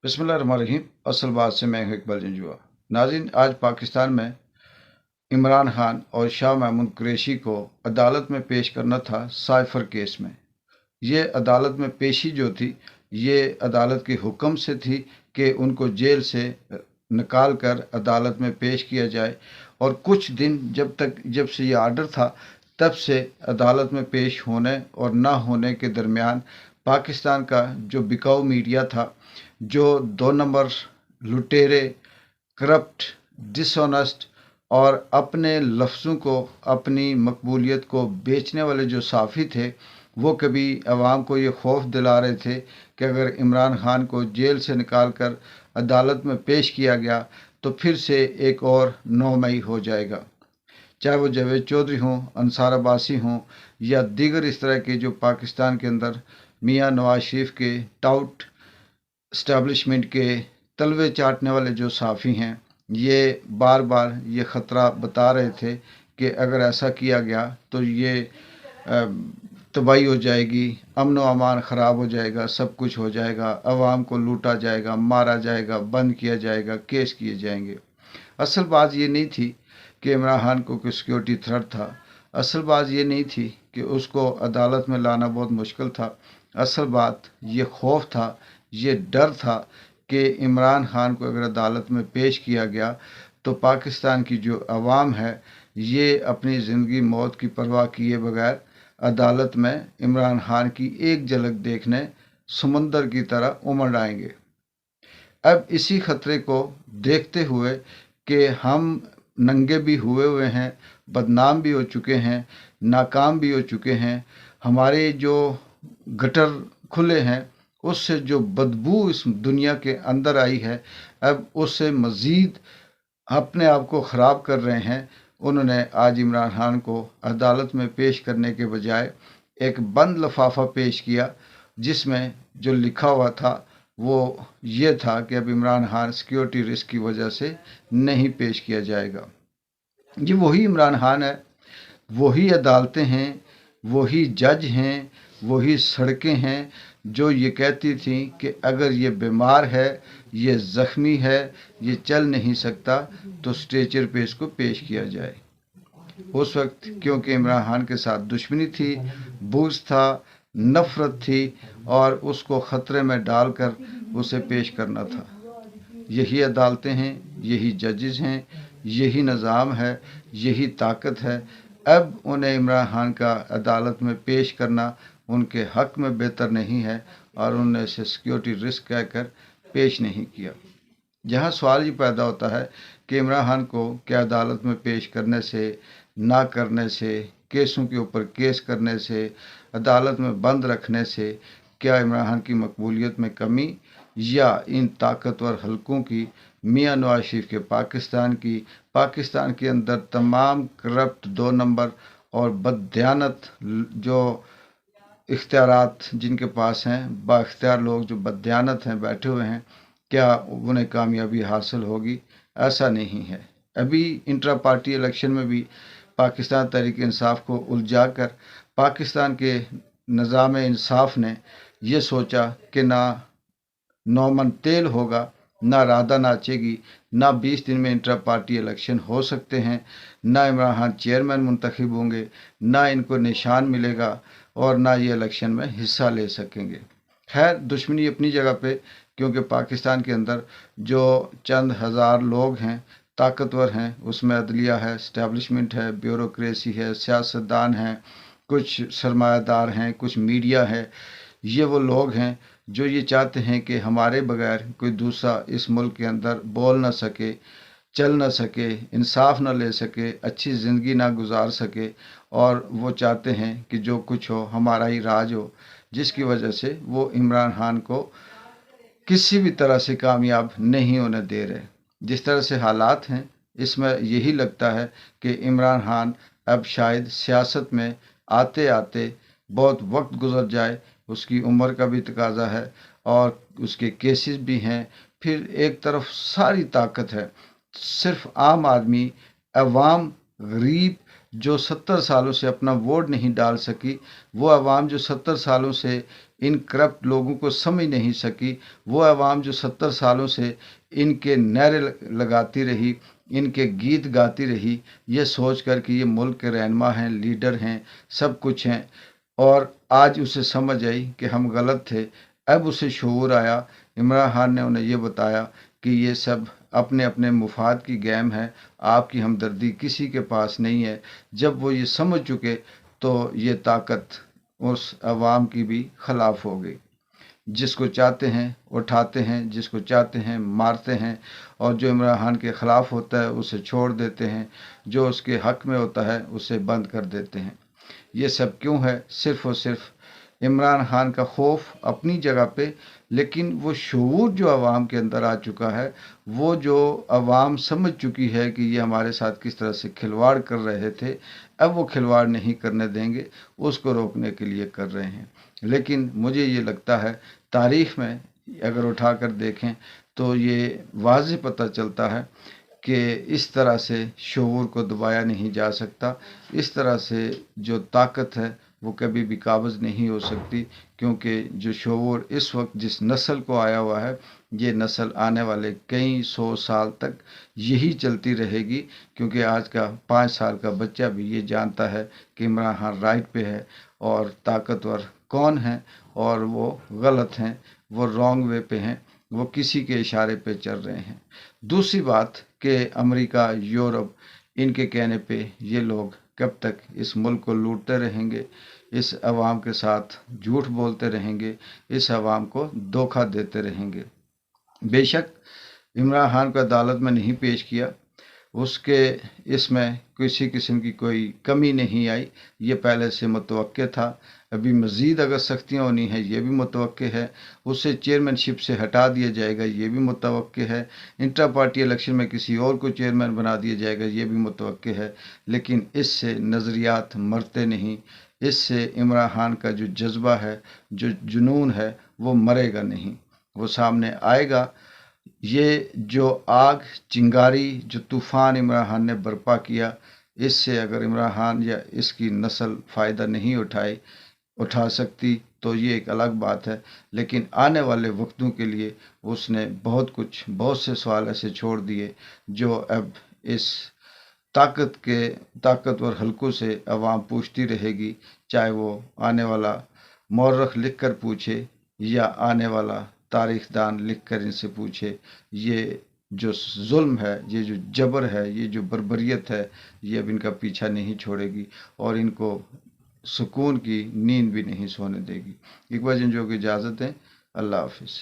बिस्मिल्लाहिर्रहमानिर्रहीम। असल बात से मैं हूं इकबाल जंजुआ। नाज़रीन, आज पाकिस्तान में इमरान खान और शाह महमूद कुरैशी को अदालत में पेश करना था साइफर केस में। ये अदालत में पेशी जो थी, ये अदालत के हुक्म से थी कि उनको जेल से निकाल कर अदालत में पेश किया जाए, और कुछ दिन जब से ये आर्डर था तब से अदालत में पेश होने और ना होने के दरमियान पाकिस्तान का जो बिकाऊ मीडिया था, जो 2 नंबर लुटेरे, करप्ट, डिसऑनेस्ट और अपने लफ्ज़ों को, अपनी मकबूलियत को बेचने वाले जो साफ़ी थे, वो कभी अवाम को ये खौफ दिला रहे थे कि अगर इमरान खान को जेल से निकाल कर अदालत में पेश किया गया तो फिर से एक और 9 मई हो जाएगा। चाहे वो जावेद चौधरी हों, अंसार अब्बासी हों, या दीगर इस तरह के जो पाकिस्तान के अंदर मियाँ नवाज शरीफ के टाउट इस्टेब्लिशमेंट के तलवे चाटने वाले जो साफ़ी हैं, ये बार बार ये ख़तरा बता रहे थे कि अगर ऐसा किया गया तो ये तबाही हो जाएगी, अमन व अमान ख़राब हो जाएगा, सब कुछ हो जाएगा, अवाम को लूटा जाएगा, मारा जाएगा, बंद किया जाएगा, केस किए जाएंगे। असल बात ये नहीं थी कि इमरान खान को कोई सिक्योरिटी थ्रेट था। असल बात ये नहीं थी कि उसको अदालत में लाना बहुत मुश्किल था। असल बात ये खौफ था, ये डर था कि इमरान खान को अगर अदालत में पेश किया गया तो पाकिस्तान की जो अवाम है, ये अपनी ज़िंदगी मौत की परवाह किए बगैर अदालत में इमरान खान की एक झलक देखने समंदर की तरह उमड़ आएंगे। अब इसी खतरे को देखते हुए कि हम नंगे भी हुए हैं, बदनाम भी हो चुके हैं, नाकाम भी हो चुके हैं, हमारे जो गटर खुले हैं, उससे जो बदबू इस दुनिया के अंदर आई है, अब उससे मज़ीद अपने आप को ख़राब कर रहे हैं। उन्होंने आज इमरान खान को अदालत में पेश करने के बजाय एक बंद लिफाफा पेश किया, जिसमें जो लिखा हुआ था वो ये था कि अब इमरान खान सिक्योरिटी रिस्क की वजह से नहीं पेश किया जाएगा। ये वही इमरान खान है, वही अदालतें हैं, वही जज हैं, वही सड़कें हैं जो ये कहती थी कि अगर ये बीमार है, ये ज़ख्मी है, ये चल नहीं सकता तो स्ट्रेचर पे इसको पेश किया जाए। उस वक्त क्योंकि इमरान खान के साथ दुश्मनी थी, बुग़्ज़ था, नफ़रत थी, और उसको ख़तरे में डालकर उसे पेश करना था। यही अदालतें हैं, यही जजेस हैं, यही निज़ाम है, यही ताकत है। अब उन्हें इमरान खान का अदालत में पेश करना उनके हक़ में बेहतर नहीं है, और उन्होंने इसे सिक्योरिटी रिस्क कहकर पेश नहीं किया। जहाँ सवाल ये पैदा होता है कि इमरान खान को क्या अदालत में पेश करने से, ना करने से, केसों के ऊपर केस करने से, अदालत में बंद रखने से क्या इमरान खान की मकबूलियत में कमी, या इन ताकतवर हलकों की, मियाँ नवाज शरीफ के पाकिस्तान के अंदर तमाम करप्ट 2 नंबर और बददियानत जो इख्तियारात जिनके पास हैं, बाइख्तियार लोग जो बददियानत हैं, बैठे हुए हैं, क्या उन्हें कामयाबी हासिल होगी? ऐसा नहीं है। अभी इंट्रा पार्टी इलेक्शन में भी पाकिस्तान तहरीक इंसाफ को उलझा कर पाकिस्तान के निज़ाम इंसाफ ने यह सोचा कि ना 9 मन तेल होगा, ना राधा नाचेगी, ना 20 दिन में इंट्रा पार्टी इलेक्शन हो सकते हैं, ना इमरान खान चेयरमैन मुंतखब होंगे, ना इनको निशान मिलेगा, और ना ये इलेक्शन में हिस्सा ले सकेंगे। खैर, दुश्मनी अपनी जगह पे, क्योंकि पाकिस्तान के अंदर जो चंद हज़ार लोग हैं, ताकतवर हैं, उसमें अदलिया है, इस्टेब्लिशमेंट है, ब्यूरोक्रेसी है, सियासतदान हैं, कुछ सरमायादार हैं, कुछ मीडिया है। ये वो लोग हैं जो ये चाहते हैं कि हमारे बगैर कोई दूसरा इस मुल्क के अंदर बोल ना सके, चल ना सके, इंसाफ ना ले सके, अच्छी ज़िंदगी ना गुजार सके, और वो चाहते हैं कि जो कुछ हो हमारा ही राज हो, जिसकी वजह से वो इमरान खान को किसी भी तरह से कामयाब नहीं होने दे रहे। जिस तरह से हालात हैं, इसमें यही लगता है कि इमरान खान अब शायद सियासत में आते आते बहुत वक्त गुजर जाए, उसकी उम्र का भी तकाजा है, और उसके केसेस भी हैं। फिर एक तरफ सारी ताकत है, सिर्फ आम आदमी, अवाम, गरीब जो 70 सालों से अपना वोट नहीं डाल सकी, वो अवाम जो 70 सालों से इन करप्ट लोगों को समझ नहीं सकी। वो अवाम जो 70 सालों से इनके नारे लगाती रही, इनके गीत गाती रही, ये सोच कर कि ये मुल्क के रहनुमा हैं, लीडर हैं, सब कुछ हैं, और आज उसे समझ आई कि हम गलत थे। अब उसे शऊर आया। इमरान खान ने उन्हें ये बताया कि ये सब अपने अपने मुफाद की गेम है, आपकी हमदर्दी किसी के पास नहीं है। जब वो ये समझ चुके तो ये ताकत उस अवाम की भी खिलाफ हो गई। जिसको चाहते हैं उठाते हैं, जिसको चाहते हैं मारते हैं, और जो इमरान खान के ख़िलाफ़ होता है उसे छोड़ देते हैं, जो उसके हक़ में होता है उसे बंद कर देते हैं। ये सब क्यों है? सिर्फ़ और सिर्फ इमरान खान का खौफ अपनी जगह पे, लेकिन वो शऊर जो आवाम के अंदर आ चुका है, वो जो आवाम समझ चुकी है कि ये हमारे साथ किस तरह से खिलवाड़ कर रहे थे, अब वो खिलवाड़ नहीं करने देंगे, उसको रोकने के लिए कर रहे हैं। लेकिन मुझे ये लगता है तारीख़ में अगर उठा कर देखें तो ये वाज़ेह पता चलता है कि इस तरह से शऊर को दबाया नहीं जा सकता। इस तरह से जो ताकत है वो कभी भी काबज़ नहीं हो सकती, क्योंकि जो शऊर इस वक्त जिस नस्ल को आया हुआ है, ये नस्ल आने वाले कई 100 साल तक यही चलती रहेगी। क्योंकि आज का 5 साल का बच्चा भी ये जानता है कि इमरान खान राइट पे है और ताकतवर कौन है और वो गलत हैं, वो रॉन्ग वे पे हैं, वो किसी के इशारे पे चल रहे हैं। दूसरी बात कि अमेरिका, यूरोप, इनके कहने पे ये लोग कब तक इस मुल्क को लूटते रहेंगे, इस अवाम के साथ झूठ बोलते रहेंगे, इस अवाम को धोखा देते रहेंगे। बेशक इमरान खान को अदालत में नहीं पेश किया, उसके इसमें किसी किस्म की कोई कमी नहीं आई, ये पहले से मुतवक्के था। अभी मज़ीद अगर सख्तियाँ होनी है ये भी मुतवक्के है। उसे चेयरमैनशिप से हटा दिया जाएगा ये भी मुतवक्के है। इंट्रा पार्टी इलेक्शन में किसी और को चेयरमैन बना दिया जाएगा ये भी मुतवक्के है। लेकिन इससे नज़रियात मरते नहीं, इससे इमरान खान का जो जज्बा है, जो जुनून है, वो मरेगा नहीं, वो सामने आएगा। ये जो आग चिंगारी, जो तूफ़ान इमरान खान ने बर्पा किया, इससे अगर इमरान खान या इसकी नस्ल फ़ायदा नहीं उठा सकती तो ये एक अलग बात है। लेकिन आने वाले वक्तों के लिए उसने बहुत से सवाल ऐसे छोड़ दिए जो अब इस ताकतवर हलकों से अवाम पूछती रहेगी, चाहे वो आने वाला मौरख लिख कर पूछे या आने वाला तारीखदान लिख कर इनसे पूछे। ये जो जुल्म है, ये जो जबर है, ये जो बर्बरियत है, ये अब इनका पीछा नहीं छोड़ेगी और इनको सुकून की नींद भी नहीं सोने देगी। इकबाल जो की इजाज़त है। अल्लाह हाफिज़।